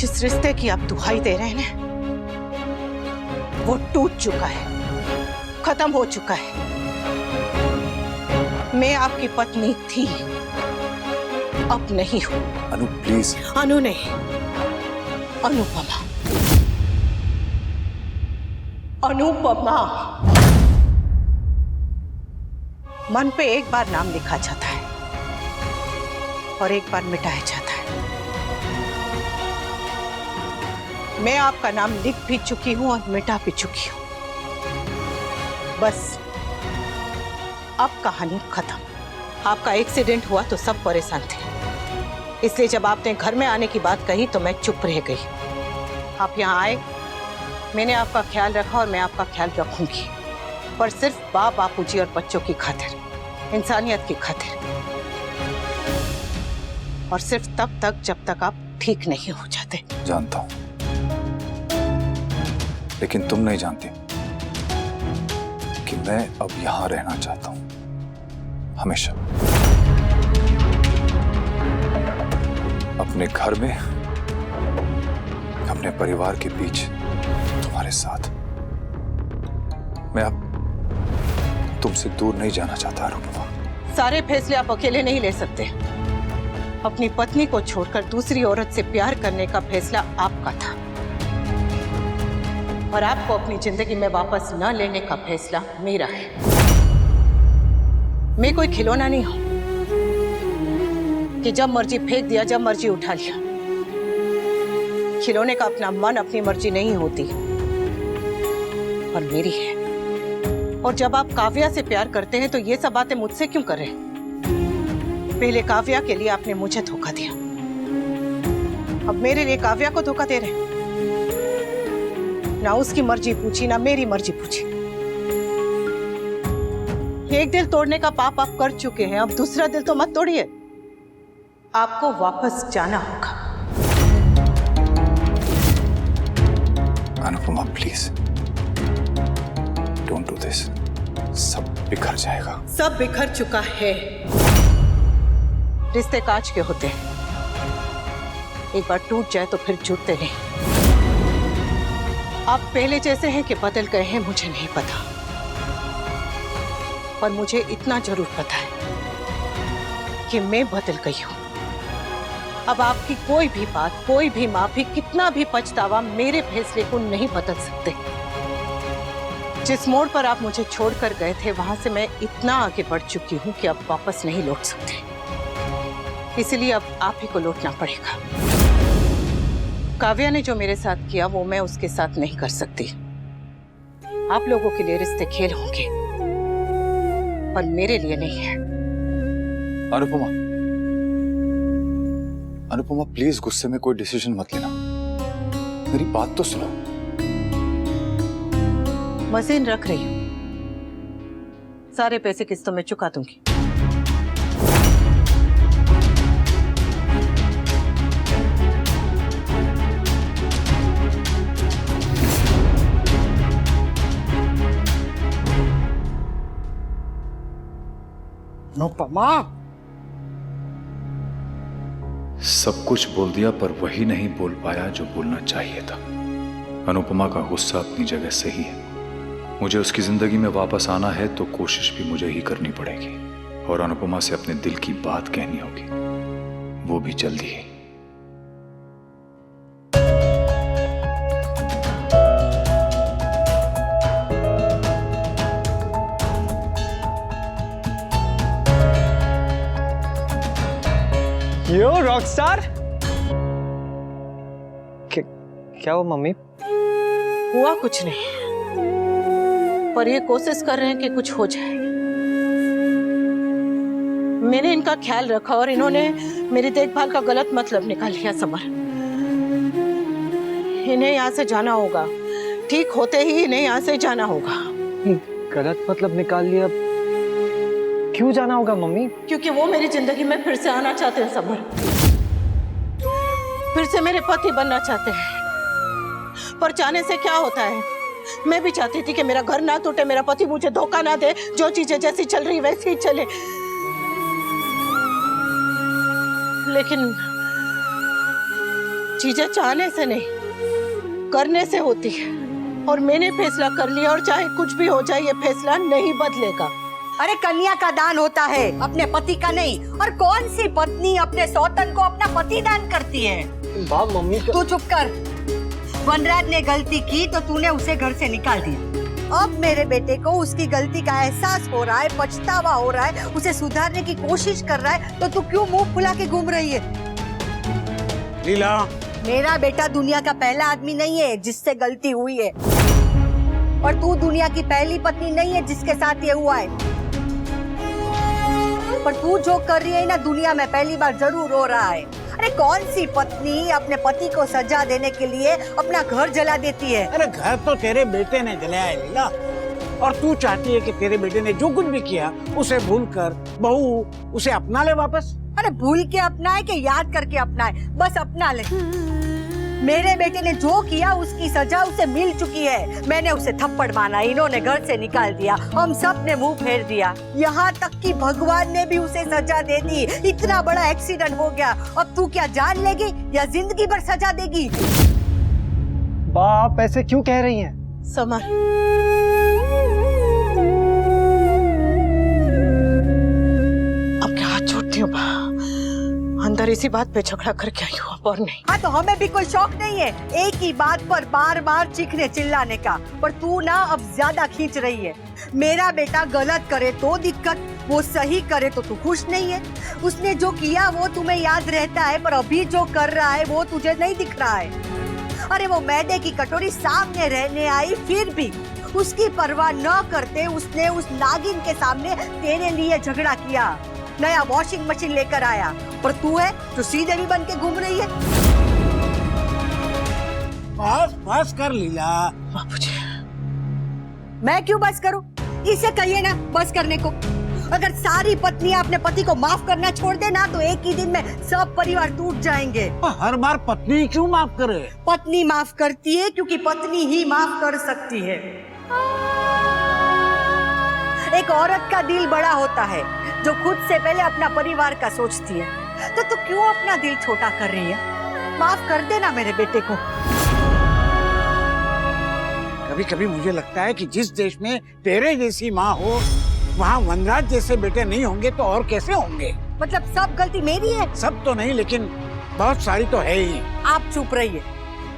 जिस रिश्ते की आप दुहाई दे रहे हैं ना, वो टूट चुका है, खत्म हो चुका है। मैं आपकी पत्नी थी, अब नहीं हूं। अनु प्लीज। अनु नहीं, अनुपमा। अनुपमा। मन पे एक बार नाम लिखा जाता है और एक बार मिटाया जाता है। मैं आपका नाम लिख भी चुकी हूं और मिटा भी चुकी हूं। बस अब कहानी खत्म। आपका एक्सीडेंट हुआ तो सब परेशान थे, इसलिए जब आपने घर में आने की बात कही तो मैं चुप रह गई। आप यहाँ आए, मैंने आपका ख्याल रखा और मैं आपका ख्याल रखूंगी, पर सिर्फ बापूजी और बच्चों की खातिर, इंसानियत की खातिर, और सिर्फ तब तक जब तक आप ठीक नहीं हो जाते। जानता हूं, लेकिन तुम नहीं जानती कि मैं अब यहां रहना चाहता हूं, हमेशा। अपने घर में, अपने परिवार के बीच, तुम्हारे साथ। मैं अब तुमसे दूर नहीं जाना चाहता अनुपमा। सारे फैसले आप अकेले नहीं ले सकते। अपनी पत्नी को छोड़कर दूसरी औरत से प्यार करने का फैसला आपका था, और आपको अपनी जिंदगी में वापस न लेने का फैसला मेरा है। मैं कोई खिलौना नहीं हूं कि जब मर्जी फेंक दिया, जब मर्जी उठा लिया। खिलौने का अपना मन, अपनी मर्जी नहीं होती, और मेरी है। और जब आप काव्या से प्यार करते हैं तो ये सब बातें मुझसे क्यों कर रहे हैं? पहले काव्या के लिए आपने मुझे धोखा दिया, अब मेरे लिए काव्या को धोखा दे रहे हैं। ना उसकी मर्जी पूछी, ना मेरी मर्जी पूछी। एक दिल तोड़ने का पाप आप कर चुके हैं, अब दूसरा दिल तो मत तोड़िए। आपको वापस जाना होगा। Anupama please, don't do this. सब बिखर जाएगा। सब बिखर चुका है। रिश्ते कांच के होते हैं, एक बार टूट जाए तो फिर जुड़ते नहीं। आप पहले जैसे हैं कि बदल गए हैं, मुझे नहीं पता, पर मुझे इतना जरूर पता है कि मैं बदल गई हूं। अब आपकी कोई भी बात, कोई भी माफी, कितना भी पछतावा मेरे फैसले को नहीं बदल सकते। जिस मोड़ पर आप मुझे छोड़कर गए थे, वहां से मैं इतना आगे बढ़ चुकी हूं कि अब वापस नहीं लौट सकते। इसलिए अब आप ही को लौटना पड़ेगा। काव्या ने जो मेरे साथ किया वो मैं उसके साथ नहीं कर सकती। आप लोगों के लिए रिश्ते खेल होंगे, पर मेरे लिए नहीं है। अनुपमा, अनुपमा प्लीज गुस्से में कोई डिसीजन मत लेना, मेरी बात तो सुनो। मशीन रख रही हूं, सारे पैसे किस्तों में चुका दूंगी। अनुपमा, सब कुछ बोल दिया, पर वही नहीं बोल पाया जो बोलना चाहिए था। अनुपमा का गुस्सा अपनी जगह सही है। मुझे उसकी जिंदगी में वापस आना है तो कोशिश भी मुझे ही करनी पड़ेगी, और अनुपमा से अपने दिल की बात कहनी होगी, वो भी जल्दी ही। यो रॉकस्टार। क्या हुआ मम्मी? हुआ कुछ नहीं, पर ये कोशिश कर रहे हैं कि कुछ हो जाए। मैंने इनका ख्याल रखा और इन्होंने मेरी देखभाल का गलत मतलब निकाल लिया। समर, इन्हें यहाँ से जाना होगा। ठीक होते ही इन्हें यहाँ से जाना होगा। गलत मतलब निकाल लिया? क्यों जाना होगा मम्मी? क्योंकि वो मेरी जिंदगी में फिर से आना चाहते हैं समर, फिर से मेरे पति बनना चाहते हैं। पर चाहने से क्या होता है? मैं भी चाहती थी कि मेरा घर ना टूटे, मेरा पति मुझे धोखा ना दे, जो चीजें जैसी चल रही वैसी ही चले। चीजें चाहने से नहीं, करने से होती है। और मैंने फैसला कर लिया, और चाहे कुछ भी हो जाए, ये फैसला नहीं बदलेगा। अरे कन्या का दान होता है, अपने पति का नहीं। और कौन सी पत्नी अपने सौतन को अपना पति दान करती है? बाप मम्मी तू चुप कर। वनराज ने गलती की तो तूने उसे घर से निकाल दिया। अब मेरे बेटे को उसकी गलती का एहसास हो रहा है, पछतावा हो रहा है, उसे सुधारने की कोशिश कर रहा है, तो तू क्यों मुंह फुला के घूम रही है? लीला, मेरा बेटा दुनिया का पहला आदमी नहीं है जिससे गलती हुई है, और तू दुनिया की पहली पत्नी नहीं है जिसके साथ ये हुआ है। पर तू जो कर रही है ना, दुनिया में पहली बार जरूर हो रहा है। अरे कौन सी पत्नी अपने पति को सजा देने के लिए अपना घर जला देती है? अरे घर तो तेरे बेटे ने जलाया है लीला, और तू चाहती है कि तेरे बेटे ने जो कुछ भी किया उसे भूल कर बहू उसे अपना ले वापस। अरे भूल के अपनाए कि याद करके अपनाए? बस अपना ले। मेरे बेटे ने जो किया उसकी सजा उसे मिल चुकी है। मैंने उसे थप्पड़ मारा, इन्होंने घर से निकाल दिया, हम सब ने मुंह फेर दिया, यहाँ तक कि भगवान ने भी उसे सजा दे दी। इतना बड़ा एक्सीडेंट हो गया, अब तू क्या जान लेगी या जिंदगी भर सजा देगी? बाप ऐसे क्यों कह रही हैं? समर, अब क्या हाथ छोड़ती हूँ? अंदर इसी बात पे झगड़ा करके आई हूँ, और नहीं। हाँ, तो हमें भी कोई शौक नहीं है एक ही बात पर बार बार चीखने चिल्लाने का, पर तू ना अब ज्यादा खींच रही है। मेरा बेटा गलत करे तो दिक्कत, वो सही करे तो तू खुश नहीं है। उसने जो किया वो तुम्हें याद रहता है, पर अभी जो कर रहा है वो तुझे नहीं दिख रहा है। अरे वो मैदे की कटोरी सामने रहने आई, फिर भी उसकी परवाह न करते उसने उस नागिन के सामने तेरे लिए झगड़ा किया, नया वॉशिंग मशीन लेकर आया, पर तू है जो सीधे भी बन के घूम रही है। बस बस कर लीला। बाबूजी, मैं क्यों बस करूं? इसे कहिए ना बस करने को। अगर सारी पत्नियां अपने पति को माफ करना छोड़ दे ना, तो एक ही दिन में सब परिवार टूट जाएंगे। हर बार पत्नी क्यों माफ करे? पत्नी माफ करती है क्योंकि पत्नी ही माफ कर सकती है। एक औरत का दिल बड़ा होता है जो खुद से पहले अपना परिवार का सोचती है। तो तू क्यों अपना दिल छोटा कर रही है? माफ कर देना मेरे बेटे को। कभी कभी मुझे लगता है कि जिस देश में तेरे जैसी माँ हो, वहाँ वनराज जैसे बेटे नहीं होंगे तो और कैसे होंगे? मतलब सब गलती मेरी है? सब तो नहीं, लेकिन बहुत सारी तो है ही। आप चुप रहिए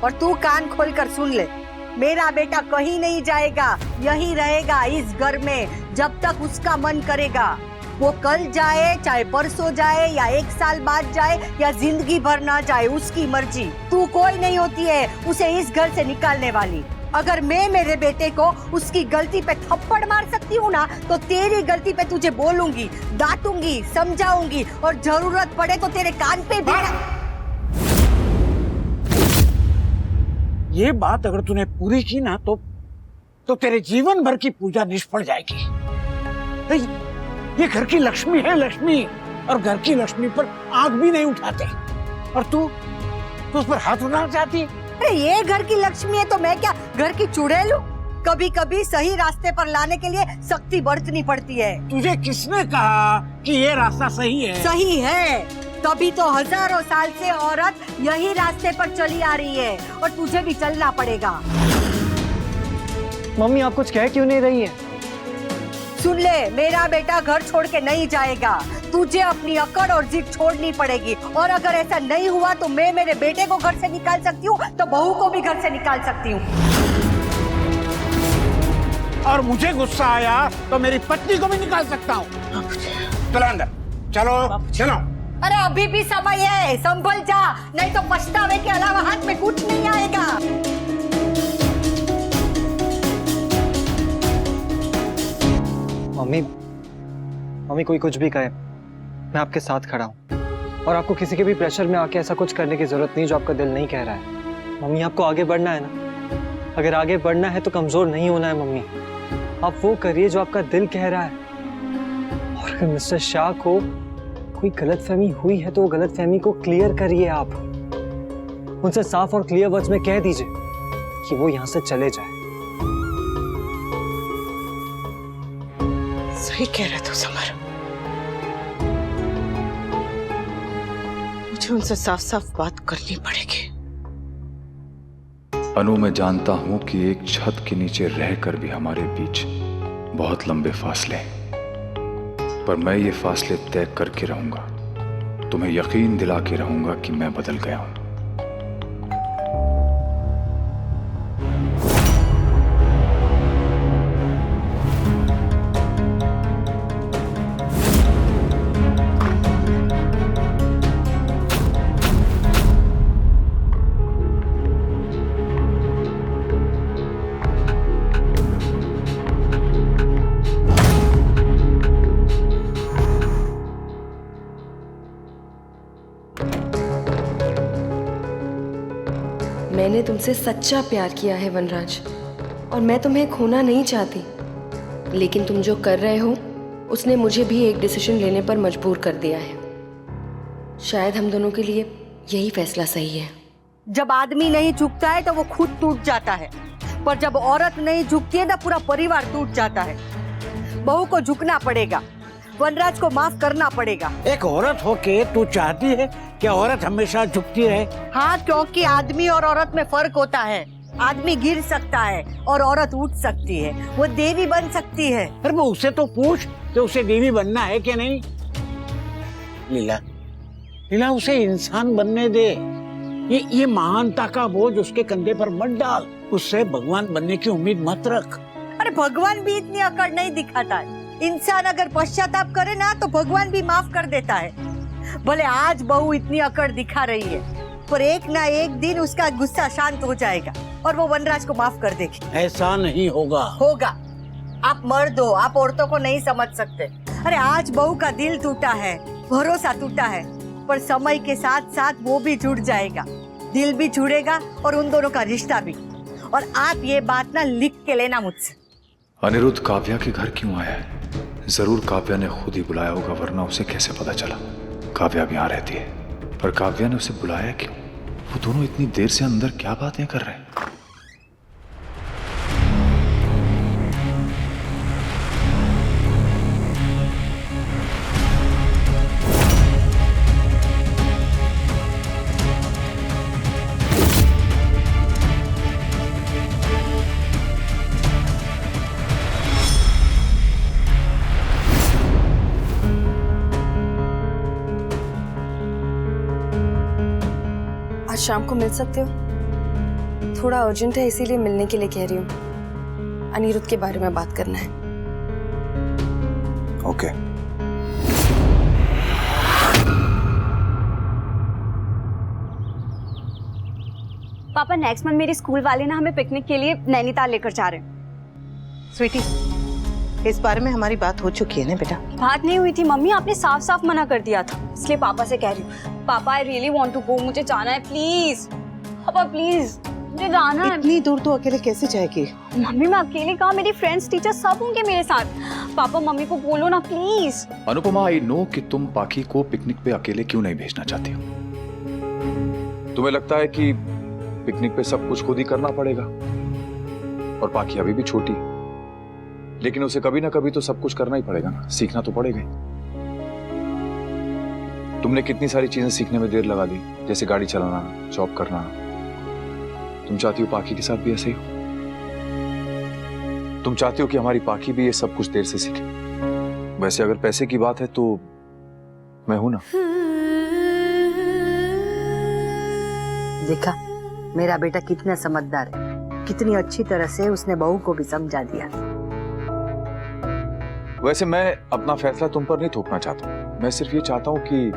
और तू कान खोल कर सुन ले। मेरा बेटा कहीं नहीं जाएगा, यहीं रहेगा इस घर में जब तक उसका मन करेगा। वो कल जाए, चाहे परसों जाए, या 1 साल बाद जाए, या जिंदगी भर ना जाए, उसकी मर्जी। तू कोई नहीं होती है उसे इस घर से निकालने वाली। अगर मैं मेरे बेटे को उसकी गलती पे थप्पड़ मार सकती हूँ ना, तो तेरी गलती पे तुझे बोलूंगी, डांटूंगी, समझाऊंगी, और जरूरत पड़े तो तेरे कान पे भी। ये बात अगर तूने पूरी की ना, तो तेरे जीवन भर की पूजा निष्फल जाएगी। ये घर की लक्ष्मी है, लक्ष्मी, और घर की लक्ष्मी पर आंख भी नहीं उठाते, और तू उस पर हाथ उठाना चाहती है। अरे ये घर की लक्ष्मी है तो मैं क्या घर की चुड़ैल हूं? कभी कभी सही रास्ते पर लाने के लिए सख्ती बरतनी पड़ती है। तुझे किसने कहा कि ये रास्ता सही है? सही है, तभी तो हजारों साल से औरत यही रास्ते पर चली आ रही है, और तुझे भी चलना पड़ेगा। मम्मी आप कुछ कह क्यों नहीं रही हैं? सुन ले, मेरा बेटा घर छोड़ के नहीं जाएगा। तुझे अपनी अकड़ और जिद छोड़नी पड़ेगी, और अगर ऐसा नहीं हुआ तो मैं मेरे बेटे को घर से निकाल सकती हूँ, तो बहू को भी घर से निकाल सकती हूँ। और मुझे गुस्सा आया तो मेरी पत्नी को भी निकाल सकता हूँ। चलो अंदर, चलो चलो। अरे अभी भी समय है, संभल जा, नहीं तो पछतावे के अलावा हाथ में कुछ नहीं आएगा। मम्मी कोई कुछ भी कहे, मैं आपके साथ खड़ा हूँ, और आपको किसी के भी प्रेशर में आके ऐसा कुछ करने की जरूरत नहीं जो आपका दिल नहीं कह रहा है। मम्मी आपको आगे बढ़ना है ना, अगर आगे बढ़ना है तो कमजोर नहीं होना है। मम्मी आप वो करिए जो आपका दिल कह रहा है, और अगर मिस्टर शाह को कोई गलतफहमी हुई है तो वो गलतफहमी को क्लियर करिए। आप उनसे साफ और क्लियर वर्ड्स में कह दीजिए कि वो यहाँ से चले जाए। सही कह रहे थे समर, मुझे उनसे साफ साफ बात करनी पड़ेगी। अनु, मैं जानता हूं कि एक छत के नीचे रहकर भी हमारे बीच बहुत लंबे फासले हैं, पर मैं ये फासले तय करके रहूंगा। तुम्हें यकीन दिला के रहूंगा कि मैं बदल गया हूं। मैंने तुमसे सच्चा प्यार किया है वनराज, और मैं तुम्हें खोना नहीं चाहती, लेकिन तुम जो कर रहे हो उसने मुझे भी एक डिसीजन लेने पर मजबूर कर दिया है। शायद हम दोनों के लिए यही फैसला सही है। जब आदमी नहीं झुकता है तो वो खुद टूट जाता है, पर जब औरत नहीं झुकती है ना पूरा परिवार टूट जाता है। बहू को झुकना पड़ेगा, वनराज को माफ करना पड़ेगा। एक औरत होके तू चाहती है कि औरत हमेशा झुकती रहे? हाँ, क्योंकि आदमी और औरत में फर्क होता है। आदमी गिर सकता है और औरत उठ सकती है, वो देवी बन सकती है। अरे वो उससे तो पूछ कि उसे देवी बनना है कि नहीं। लीला, लीला उसे इंसान बनने दे। ये महानता का बोझ उसके कंधे पर मत डाल। उससे भगवान बनने की उम्मीद मत रख। अरे भगवान भी इतनी अकड़ नहीं दिखाता है। इंसान अगर पश्चाताप करे ना तो भगवान भी माफ कर देता है। भले आज बहू इतनी अकड़ दिखा रही है, पर एक ना एक दिन उसका गुस्सा शांत हो जाएगा और वो वनराज को माफ कर देगी। ऐसा नहीं होगा। होगा। आप मर्द हो, आप औरतों को नहीं समझ सकते। अरे आज बहू का दिल टूटा है, भरोसा टूटा है, पर समय के साथ साथ वो भी जुड़ जाएगा, दिल भी जुड़ेगा और उन दोनों का रिश्ता भी। और आप ये बात ना लिख के लेना मुझसे। अनिरुद्ध काव्या के घर क्यों आया है? जरूर काव्या ने खुद ही बुलाया होगा, वरना उसे कैसे पता चला काव्या भी यहाँ रहती है। पर काव्या ने उसे बुलाया क्यों? वो दोनों इतनी देर से अंदर क्या बातें कर रहे हैं? आज शाम को मिल सकते हो? थोड़ा अर्जेंट है, इसीलिए मिलने के लिए कह रही हूँ। अनिरुद्ध के बारे में बात करना है। ओके। पापा नेक्स्ट मंथ मेरे स्कूल वाले ना हमें पिकनिक के लिए नैनीताल लेकर जा रहे हैं। स्वीटी, इस बारे में हमारी बात हो चुकी है ना बेटा? बात नहीं हुई थी मम्मी, आपने साफ साफ मना कर दिया था, इसलिए पापा से कह रही हूँ। पापा I really want to go, मुझे जाना है, प्लीज पापा प्लीज, मुझे जाना है। इतनी दूर तो अकेले कैसे जाएगी? मम्मी मैं अकेले कहाँ, मेरी फ्रेंड्स टीचर सब होंगे मेरे साथ। पापा मम्मी को बोलो ना प्लीज। अनुपमा, आई नो कि तुम पाखी को पिकनिक पे अकेले क्यों नहीं भेजना चाहती हो। तुम्हें लगता है कि पिकनिक पे सब कुछ खुद ही करना पड़ेगा, और पाखी अभी भी छोटी है, लेकिन उसे कभी ना कभी तो सब कुछ करना ही पड़ेगा ना, सीखना तो पड़ेगा ही। तुमने कितनी सारी चीजें सीखने में देर लगा दी, जैसे गाड़ी चलाना, जॉब करना। तुम चाहती हो पाखी के साथ भी ऐसे ही हो? तुम चाहती हो कि हमारी पाखी भी ये सब कुछ देर से सीखे। वैसे अगर पैसे की बात है तो मैं हूं ना। देखा मेरा बेटा कितना समझदार है, कितनी अच्छी तरह से उसने बहू को भी समझा दिया। वैसे मैं अपना फैसला तुम पर नहीं थोपना चाहता हूं। मैं सिर्फ ये चाहता हूं कि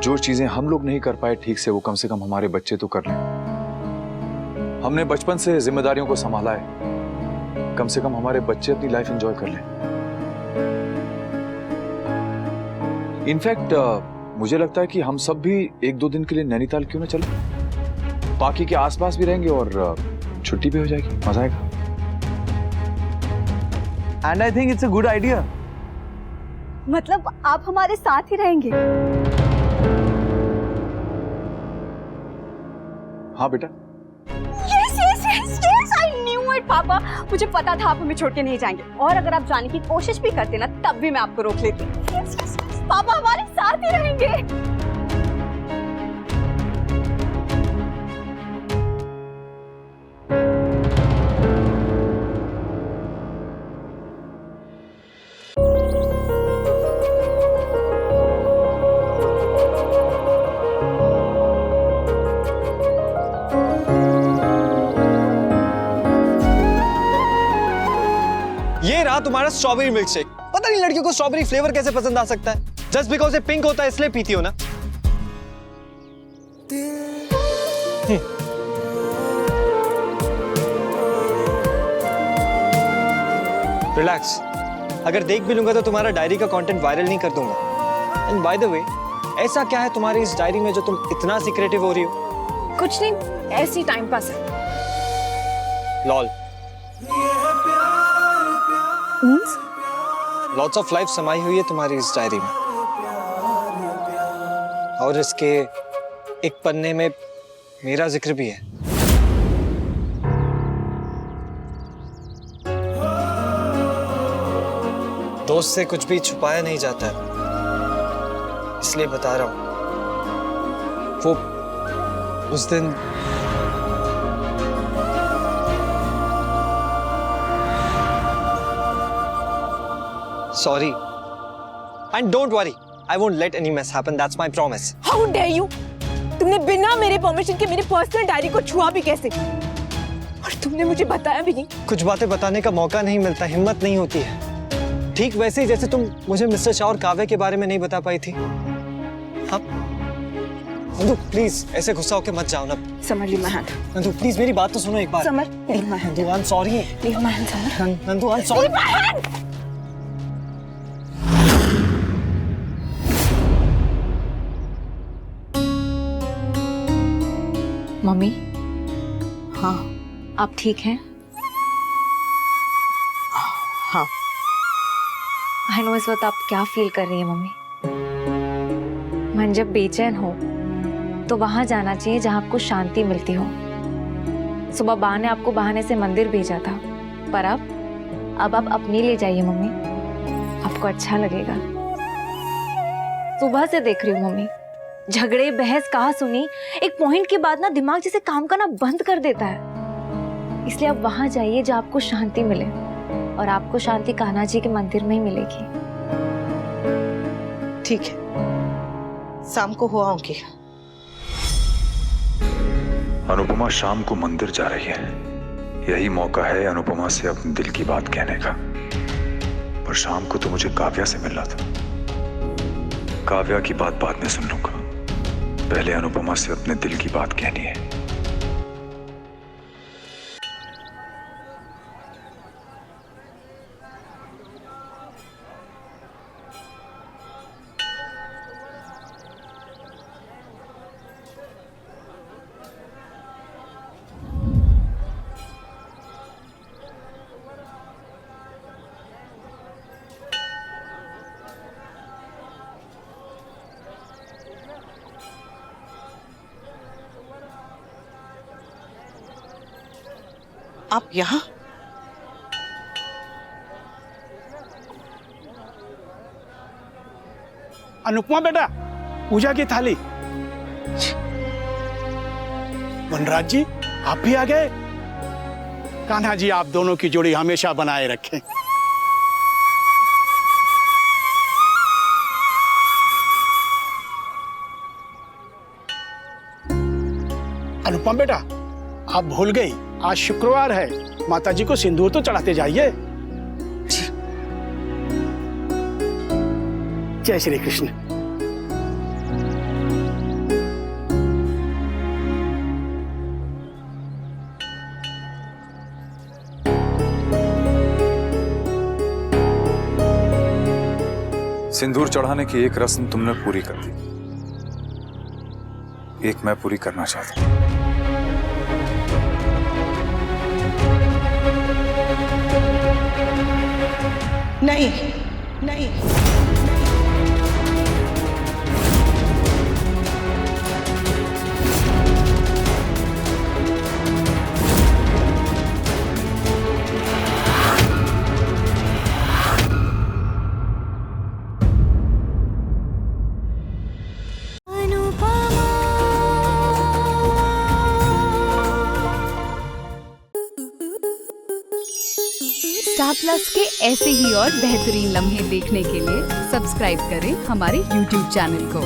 जो चीजें हम लोग नहीं कर पाए ठीक से, वो कम से कम हमारे बच्चे तो कर लें। हमने बचपन से जिम्मेदारियों को संभाला है, कम से कम हमारे बच्चे अपनी लाइफ एंजॉय कर लें। इनफैक्ट मुझे लगता है कि हम सब भी एक दो दिन के लिए नैनीताल क्यों ना चलें? पाखी के आसपास भी रहेंगे और छुट्टी भी हो जाएगी, मजा आएगा। And I think it's a good idea. मतलब आप हमारे साथ ही रहेंगे? हाँ बेटा। Yes, yes, yes, yes, I knew it, पापा। मुझे पता था आप हमें छोड़ के नहीं जाएंगे, और अगर आप जाने की कोशिश भी करते ना तब भी मैं आपको रोक लेती। Yes, yes, yes, पापा हमारे साथ ही रहेंगे। रहा तुम्हारा स्ट्रॉबेरी मिल्क शेक। पता नहीं लड़कियों को स्ट्रॉबेरी फ्लेवर कैसे पसंद आ सकता है। जस्ट बिकॉज ये पिंक होता है इसलिए पीती हो ना। रिलैक्स, अगर देख भी लूंगा तो तुम्हारा डायरी का कंटेंट वायरल नहीं कर दूंगा। एंड बाय द वे, ऐसा क्या है तुम्हारी इस डायरी में जो तुम इतना सीक्रेटिव हो रही हो? कुछ नहीं, ऐसी टाइम पास है। Lol. Means? Lots of life समाई हुई है तुम्हारी इस डायरी में, और इसके एक पन्ने में मेरा जिक्र भी है। दोस्त से कुछ भी छुपाया नहीं जाता है, इसलिए बता रहा हूं। वो उस दिन sorry, and don't worry, I won't let any miss happen, that's my promise. How dare you! तुमने बिना मेरे परमिशन के मेरी पर्सनल डायरी को छुआ भी कैसे? और तुमने मुझे बताया भी नहीं। कुछ बातें बताने का मौका नहीं मिलता, हिम्मत नहीं होती है। ठीक वैसे ही जैसे तुम मुझे मिस्टर शाह और काव्या के बारे में नहीं बता पाई थी। हाँ नंदू, प्लीज ऐसे गुस्सा होके मत जाओ ना। Samar, leave my hand. Nandu please मेरी बात तो सुनो एक बार। Samar, leave my hand. Nandu I am sorry. Leave my hand Samar. Nandu I am sorry. Leave my hand. Mummy, हाँ आप ठीक हैं? हाँ। आई नो इस वक्त आप क्या फील कर रही हैं मम्मी। मन जब बेचैन हो तो वहां जाना चाहिए जहां आपको शांति मिलती हो। सुबह बा ने आपको बहाने से मंदिर भेजा था, पर अब आप अपने लिए जाइए मम्मी, आपको अच्छा लगेगा। सुबह से देख रही हूँ मम्मी, झगड़े बहस कहा सुनी, एक पॉइंट के बाद ना दिमाग जैसे काम करना बंद कर देता है। इसलिए आप वहां जाइए जहां आपको शांति मिले, और आपको शांति कान्हा जी के मंदिर में ही मिलेगी। ठीक है, शाम को हो आऊंगी। अनुपमा शाम को मंदिर जा रही है, यही मौका है अनुपमा से अपने दिल की बात कहने का। पर शाम को तो मुझे काव्या से मिलना था। काव्या की बात बाद में सुन लूंगा, पहले अनुपमा से अपने दिल की बात कहनी है। आप यहाँ? अनुपमा बेटा, पूजा की थाली। वनराज जी, आप भी आ गए। कान्हा जी आप दोनों की जोड़ी हमेशा बनाए रखें। अनुपमा बेटा, आप भूल गई, आज शुक्रवार है, माता जी को सिंदूर तो चढ़ाते जाइए। जय श्री कृष्ण। सिंदूर चढ़ाने की एक रस्म तुमने पूरी कर दी, एक मैं पूरी करना चाहता हूं। नहीं नहीं, स्टार प्लस के ऐसे ही और बेहतरीन लम्हे देखने के लिए सब्सक्राइब करें हमारे YouTube चैनल को।